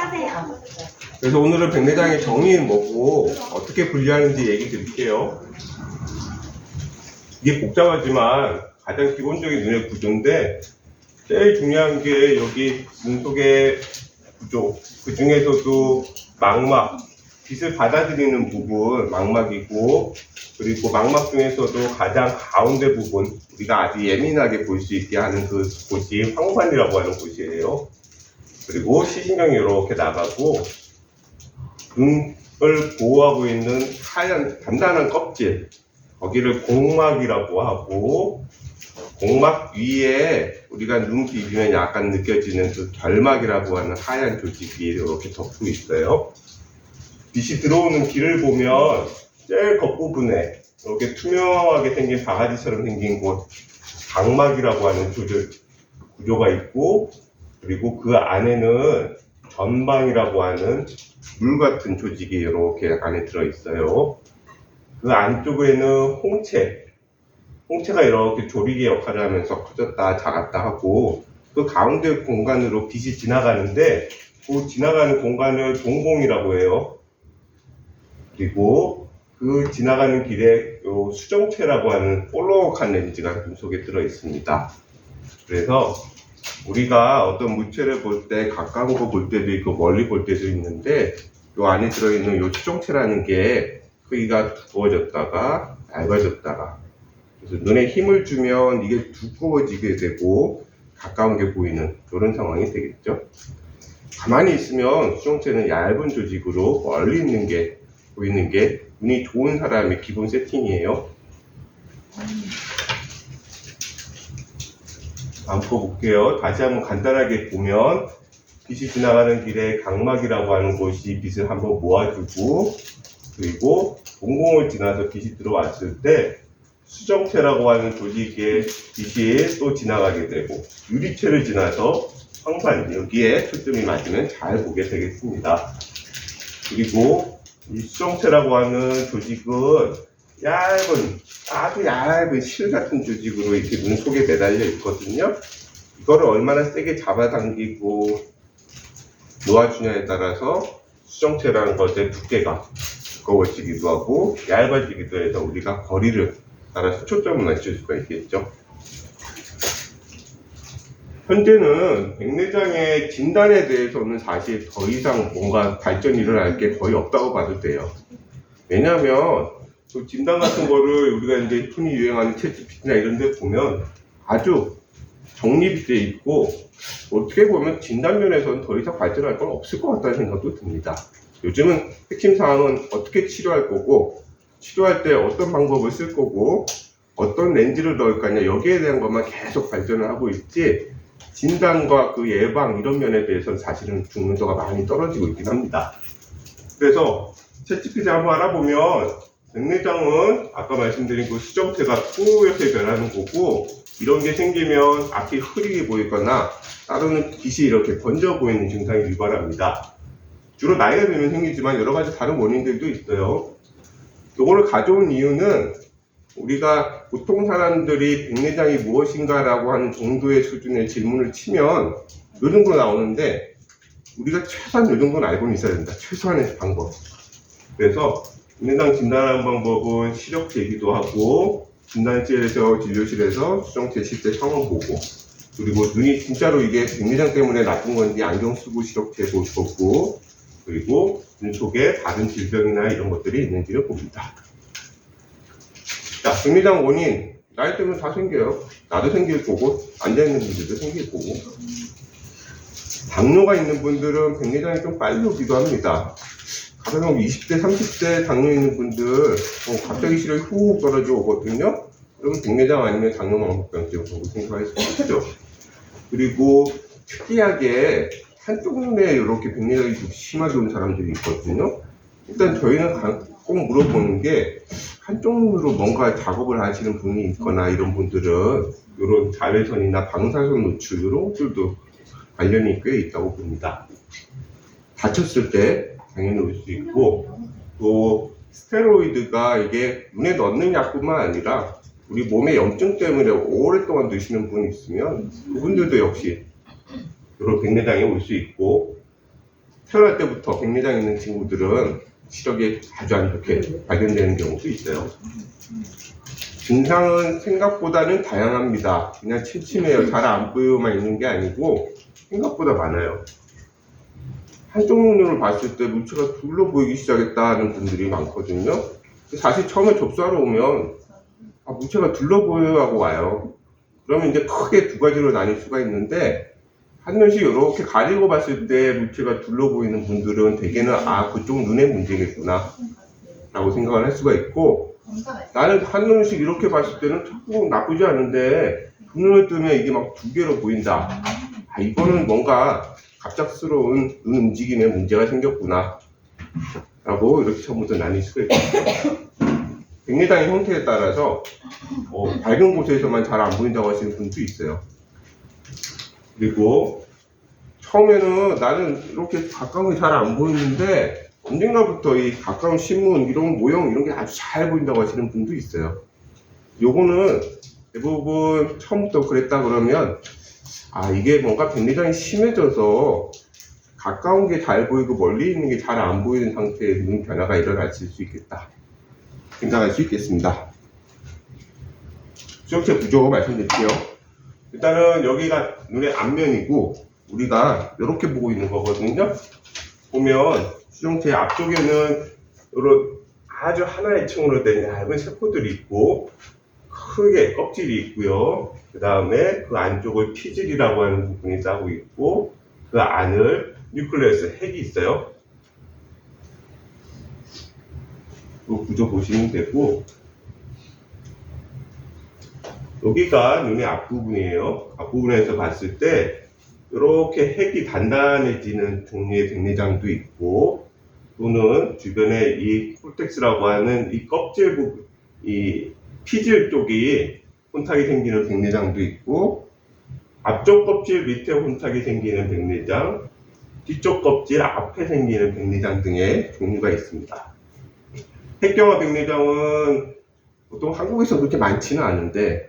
하세요. 그래서 오늘은 백내장의 정의는 뭐고 어떻게 분리하는지 얘기 드릴게요. 이게 복잡하지만 가장 기본적인 눈의 구조인데 제일 중요한 게 여기 눈 속의 구조, 그 중에서도 망막, 빛을 받아들이는 부분 망막이고, 그리고 망막 중에서도 가장 가운데 부분, 우리가 아주 예민하게 볼 수 있게 하는 그 곳이 황반이라고 하는 곳이에요. 그리고 시신경이 이렇게 나가고 눈을 보호하고 있는 하얀 단단한 껍질, 거기를 공막이라고 하고, 공막 위에 우리가 눈 비비면 약간 느껴지는 그 결막이라고 하는 하얀 조직이 이렇게 덮고 있어요. 빛이 들어오는 길을 보면 제일 겉부분에 이렇게 투명하게 생긴 바가지처럼 생긴 곳, 각막이라고 하는 구조가 있고, 그리고 그 안에는 전방이라고 하는 물 같은 조직이 이렇게 안에 들어있어요. 그 안쪽에는 홍채가 이렇게 조리개 역할을 하면서 커졌다 작았다 하고, 그 가운데 공간으로 빛이 지나가는데 그 지나가는 공간을 동공이라고 해요. 그리고 그 지나가는 길에 요 수정체라고 하는 볼록한 렌즈가 눈 속에 들어 있습니다. 그래서 우리가 어떤 물체를 볼 때 가까운 거 볼 때도 있고 멀리 볼 때도 있는데, 요 안에 들어있는 요 수정체라는 게 크기가 두꺼워졌다가 얇아졌다가, 그래서 눈에 힘을 주면 이게 두꺼워지게 되고 가까운 게 보이는 그런 상황이 되겠죠. 가만히 있으면 수정체는 얇은 조직으로 멀리 있는 게 보이는 게 눈이 좋은 사람의 기본 세팅이에요. 한번 볼게요. 다시 한번 간단하게 보면 빛이 지나가는 길에 각막이라고 하는 곳이 빛을 한번 모아주고, 그리고 동공을 지나서 빛이 들어왔을 때 수정체라고 하는 조직에 빛이 또 지나가게 되고, 유리체를 지나서 황반, 여기에 초점이 맞으면 잘 보게 되겠습니다. 그리고 이 수정체라고 하는 조직은 아주 얇은 실 같은 조직으로 이렇게 눈 속에 매달려 있거든요. 이거를 얼마나 세게 잡아당기고 놓아주냐에 따라서 수정체라는 것의 두께가 두꺼워지기도 하고 얇아지기도 해서 우리가 거리를 따라서 초점을 맞출 수가 있겠죠. 현재는 백내장의 진단에 대해서는 사실 더 이상 뭔가 발전이 일어날 게 거의 없다고 봐도 돼요. 왜냐하면 그 진단 같은 거를 우리가 이제 흔히 유행하는 챗GPT나 이런 데 보면 아주 정립이 돼 있고, 어떻게 보면 진단 면에서는 더 이상 발전할 건 없을 것 같다는 생각도 듭니다. 요즘은 핵심 사항은 어떻게 치료할 거고, 치료할 때 어떤 방법을 쓸 거고, 어떤 렌즈를 넣을 거냐, 여기에 대한 것만 계속 발전을 하고 있지, 진단과 그 예방 이런 면에 대해서는 사실은 중요도가 많이 떨어지고 있긴 합니다. 그래서 챗GPT 한번 알아보면 백내장은 아까 말씀드린 그 수정체가 뿌옇게 변하는 거고, 이런 게 생기면 앞이 흐리게 보이거나 따로는 빛이 이렇게 번져 보이는 증상이 유발합니다. 주로 나이가 들면 생기지만 여러 가지 다른 원인들도 있어요. 이거를 가져온 이유는 우리가 보통 사람들이 백내장이 무엇인가라고 하는 정도의 수준의 질문을 치면 요 정도 나오는데, 우리가 최소한 요 정도는 알고는 있어야 된다. 최소한의 방법. 그래서 백내장 진단하는 방법은 시력 재기도 하고, 진단실에서 진료실에서 수정체 실제 상황 보고, 그리고 눈이 진짜로 이게 백내장 때문에 나쁜 건지 안경 쓰고 시력체 보고, 그리고 눈 속에 다른 질병이나 이런 것들이 있는지를 봅니다. 자, 백내장 원인, 나이 때문에 다 생겨요. 나도 생길 거고, 앉아있는 분들도 생길 거고. 당뇨가 있는 분들은 백내장이 좀 빨리 오기도 합니다. 가령 20대, 30대 당뇨 있는 분들, 갑자기 시력이 훅 떨어져 오거든요. 그러면 백내장 아니면 당뇨망막병증이라고 생각할 수 있죠. 그리고 특이하게 한쪽 눈에 이렇게 백내장이 좀 심하게 온 사람들이 있거든요. 일단 저희는 꼭 물어보는 게, 한쪽 눈으로 뭔가 작업을 하시는 분이 있거나 이런 분들은 이런 자외선이나 방사선 노출 이런 것들도 관련이 꽤 있다고 봅니다. 다쳤을 때 당연히 올 수 있고, 또 스테로이드가 이게 눈에 넣는 약뿐만 아니라 우리 몸의 염증 때문에 오랫동안 드시는 분이 있으면 그분들도 역시 이런 백내장이 올 수 있고, 태어날 때부터 백내장 있는 친구들은 시력이 아주 안 좋게 발견되는 경우도 있어요. 증상은 생각보다는 다양합니다. 그냥 침침해요, 잘 안 보여만 있는 게 아니고 생각보다 많아요. 한쪽 눈으로 봤을 때 물체가 둘러 보이기 시작했다는 분들이 많거든요. 사실 처음에 접수하러 오면 물체가 둘러 보여요 하고 와요. 그러면 이제 크게 두 가지로 나뉠 수가 있는데, 한 눈씩 이렇게 가리고 봤을 때 물체가 둘러 보이는 분들은 대개는 그쪽 눈의 문제겠구나 라고 생각을 할 수가 있고, 나는 한 눈씩 이렇게 봤을 때는 자꾸 나쁘지 않은데 두 눈을 뜨면 이게 막 두 개로 보인다. 이거는 뭔가 갑작스러운 눈 움직임에 문제가 생겼구나 라고 이렇게 처음부터 나뉠 수가 있겠죠. 백내장의 형태에 따라서 밝은 곳에서만 잘 안 보인다고 하시는 분도 있어요. 그리고 처음에는 나는 이렇게 가까운 게 잘 안 보이는데 언젠가부터 이 가까운 신문 이런 모형 이런 게 아주 잘 보인다고 하시는 분도 있어요. 요거는 대부분 처음부터 그랬다 그러면 이게 뭔가 백내장이 심해져서 가까운 게 잘 보이고 멀리 있는 게 잘 안 보이는 상태의 눈 변화가 일어났을 수 있겠다 생각할 수 있겠습니다. 수정체 구조 말씀드릴게요. 일단은 여기가 눈의 앞면이고 우리가 이렇게 보고 있는 거거든요. 보면 수정체 앞쪽에는 이런 아주 하나의 층으로 된 얇은 세포들이 있고 크게 껍질이 있고요. 그 다음에 그 안쪽을 피질이라고 하는 부분이 짜고 있고 그 안을 뉴클레우스 핵이 있어요. 그 구조 보시면 되고, 여기가 눈의 앞부분이에요. 앞부분에서 봤을 때 이렇게 핵이 단단해지는 종류의 백내장도 있고, 또는 주변에 이 콜텍스라고 하는 이 껍질 부분, 이 피질 쪽이 혼탁이 생기는 백내장도 있고, 앞쪽 껍질 밑에 혼탁이 생기는 백내장, 뒤쪽 껍질 앞에 생기는 백내장 등의 종류가 있습니다. 핵경화 백내장은 보통 한국에서 그렇게 많지는 않은데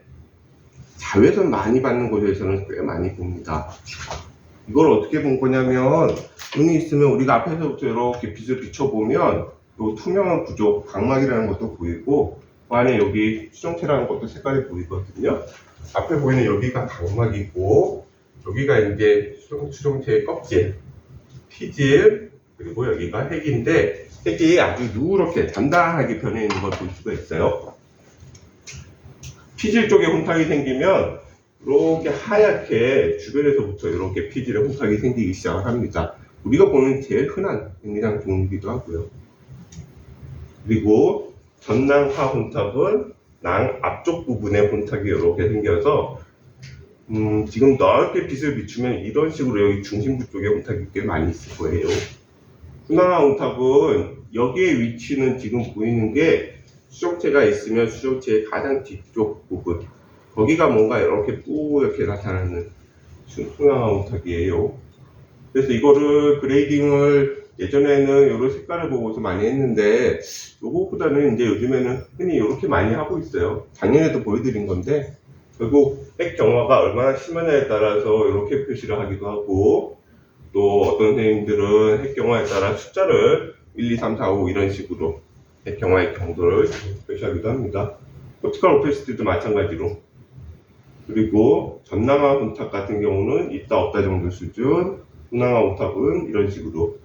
자외선 많이 받는 곳에서는 꽤 많이 봅니다. 이걸 어떻게 본 거냐면, 눈이 있으면 우리가 앞에서부터 이렇게 빛을 비춰보면 또 투명한 구조, 각막이라는 것도 보이고 그 안에 여기 수정체라는 것도 색깔이 보이거든요. 앞에 보이는 여기가 각막이고 여기가 이제 수정체의 껍질, 피질, 그리고 여기가 핵인데 핵이 아주 누렇게 단단하게 변해 있는 걸 볼 수가 있어요. 피질 쪽에 혼탁이 생기면 이렇게 하얗게 주변에서부터 이렇게 피질에 혼탁이 생기기 시작을 합니다. 우리가 보는 제일 흔한 백내장 종류이기도 하고요. 그리고 전낭하 혼탁은 낭 앞쪽 부분에 혼탁이 이렇게 생겨서 지금 넓게 빛을 비추면 이런 식으로 여기 중심부 쪽에 혼탁이 꽤 많이 있을 거예요. 후낭하 혼탁은 여기의 위치는 지금 보이는 게 수정체가 있으면 수정체의 가장 뒤쪽 부분, 거기가 뭔가 이렇게 뿌옇게 나타나는 후낭하 혼탁이에요. 그래서 이거를 그레이딩을 예전에는 이런 색깔을 보고서 많이 했는데 요거보다는 이제 요즘에는 흔히 이렇게 많이 하고 있어요. 작년에도 보여드린 건데 결국 핵경화가 얼마나 심하냐에 따라서 이렇게 표시를 하기도 하고, 또 어떤 선생님들은 핵경화에 따라 숫자를 1, 2, 3, 4, 5 이런 식으로 핵경화의 경도를 표시하기도 합니다. 옵티컬 오페시티도 마찬가지로. 그리고 전낭하 혼탁 같은 경우는 있다 없다 정도 수준, 후낭하 혼탁은 이런 식으로.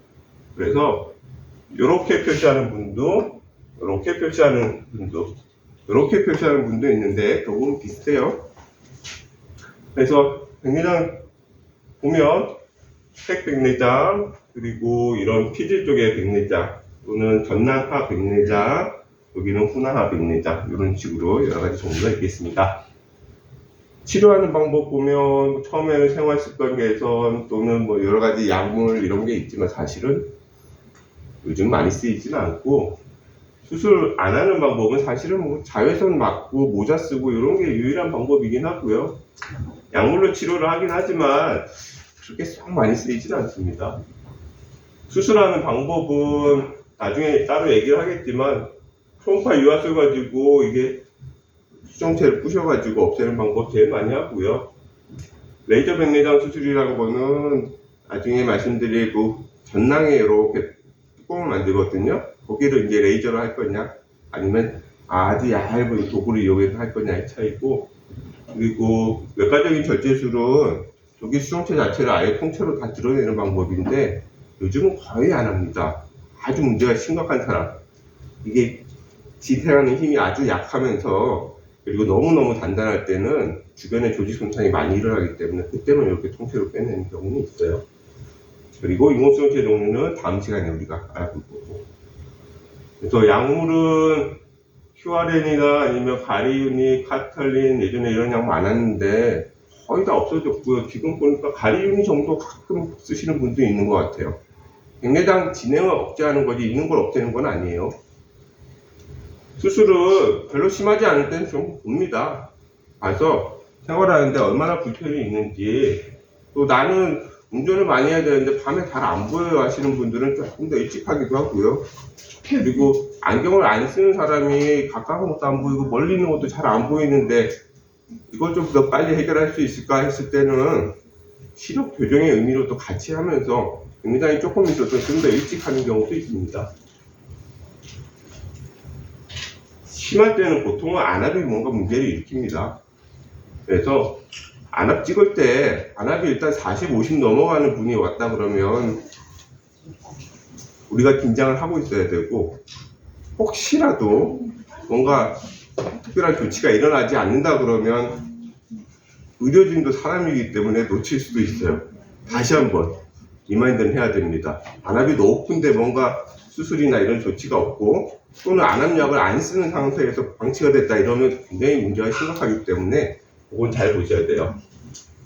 그래서 이렇게 표시하는 분도, 이렇게 표시하는 분도, 이렇게 표시하는 분도 있는데 결국은 비슷해요. 그래서 백내장 보면 핵백내장, 그리고 이런 피질 쪽의 백내장, 또는 전낭하 백내장, 여기는 후낭하 백내장, 이런 식으로 여러 가지 종류가 있겠습니다. 치료하는 방법 보면 처음에는 생활습관 개선 또는 뭐 여러 가지 약물 이런 게 있지만 사실은 요즘 많이 쓰이지는 않고, 수술 안 하는 방법은 사실은 뭐 자외선 맞고 모자 쓰고 이런 게 유일한 방법이긴 하고요. 약물로 치료를 하긴 하지만 그렇게 썩 많이 쓰이지는 않습니다. 수술하는 방법은 나중에 따로 얘기를 하겠지만 초음파 유화술 가지고 이게 수정체를 부셔가지고 없애는 방법 제일 많이 하고요. 레이저 백내장 수술이라는 거는 나중에 말씀드릴 그 전낭에 이렇게 뚜껑을 만들거든요. 거기를 이제 레이저로 할 거냐, 아니면 아주 얇은 도구를 이용해서 할 거냐의 차이고, 그리고 외과적인 절제술은 조기 수정체 자체를 아예 통째로 다 드러내는 방법인데 요즘은 거의 안 합니다. 아주 문제가 심각한 사람, 이게 지탱하는 힘이 아주 약하면서 그리고 너무너무 단단할 때는 주변에 조직 손상이 많이 일어나기 때문에 그때만 이렇게 통째로 빼내는 경우는 있어요. 그리고 인공수정체 종류는 다음 시간에 우리가 알아볼 거고, 그래서 약물은 큐아렌이나 아니면 가리윤이, 카탈린, 예전에 이런 약 많았는데 거의 다 없어졌고요. 지금 보니까 가리윤이 정도 가끔 쓰시는 분도 있는 것 같아요. 백내장 진행을 억제하는 거지 있는 걸 없애는 건 아니에요. 수술은 별로 심하지 않을 때는 좀 봅니다. 가서 생활하는데 얼마나 불편이 있는지, 또 나는 운전을 많이 해야 되는데 밤에 잘 안 보여요 하시는 분들은 조금 더 일찍 하기도 하고요. 그리고 안경을 안 쓰는 사람이 가까운 것도 안 보이고 멀리 있는 것도 잘 안 보이는데 이걸 좀 더 빨리 해결할 수 있을까 했을 때는 시력 교정의 의미로 또 같이 하면서 백내장이 조금 있어서 좀 더 일찍 하는 경우도 있습니다. 심할 때는 보통은 안압이 뭔가 문제를 일으킵니다. 그래서 안압 찍을 때 안압이 일단 40, 50 넘어가는 분이 왔다 그러면 우리가 긴장을 하고 있어야 되고, 혹시라도 뭔가 특별한 조치가 일어나지 않는다 그러면 의료진도 사람이기 때문에 놓칠 수도 있어요. 다시 한번 리마인드는 해야 됩니다. 안압이 높은데 뭔가 수술이나 이런 조치가 없고 또는 안압약을 안 쓰는 상태에서 방치가 됐다 이러면 굉장히 문제가 심각하기 때문에 그건 잘 보셔야 돼요.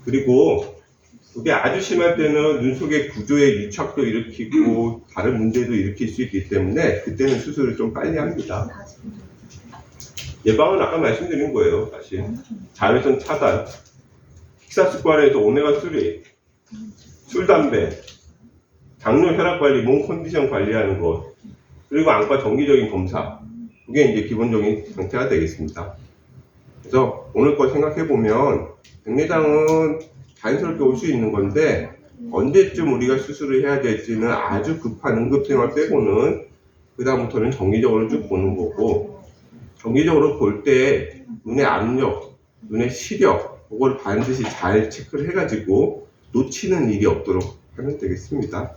그리고 그게 아주 심할 때는 눈 속의 구조에 유착도 일으키고 다른 문제도 일으킬 수 있기 때문에 그때는 수술을 좀 빨리 합니다. 예방은 아까 말씀드린 거예요. 사실 자외선 차단, 식사 습관에서 오메가3, 술, 담배, 당뇨, 혈압 관리, 몸 컨디션 관리하는 것, 그리고 안과 정기적인 검사, 그게 이제 기본적인 상태가 되겠습니다. 그래서 오늘 거 생각해 보면 백내장은 자연스럽게 올 수 있는 건데 언제쯤 우리가 수술을 해야 될지는 아주 급한 응급생활 빼고는 그 다음부터는 정기적으로 쭉 보는 거고, 정기적으로 볼 때 눈의 압력, 눈의 시력, 그걸 반드시 잘 체크를 해가지고 놓치는 일이 없도록 하면 되겠습니다.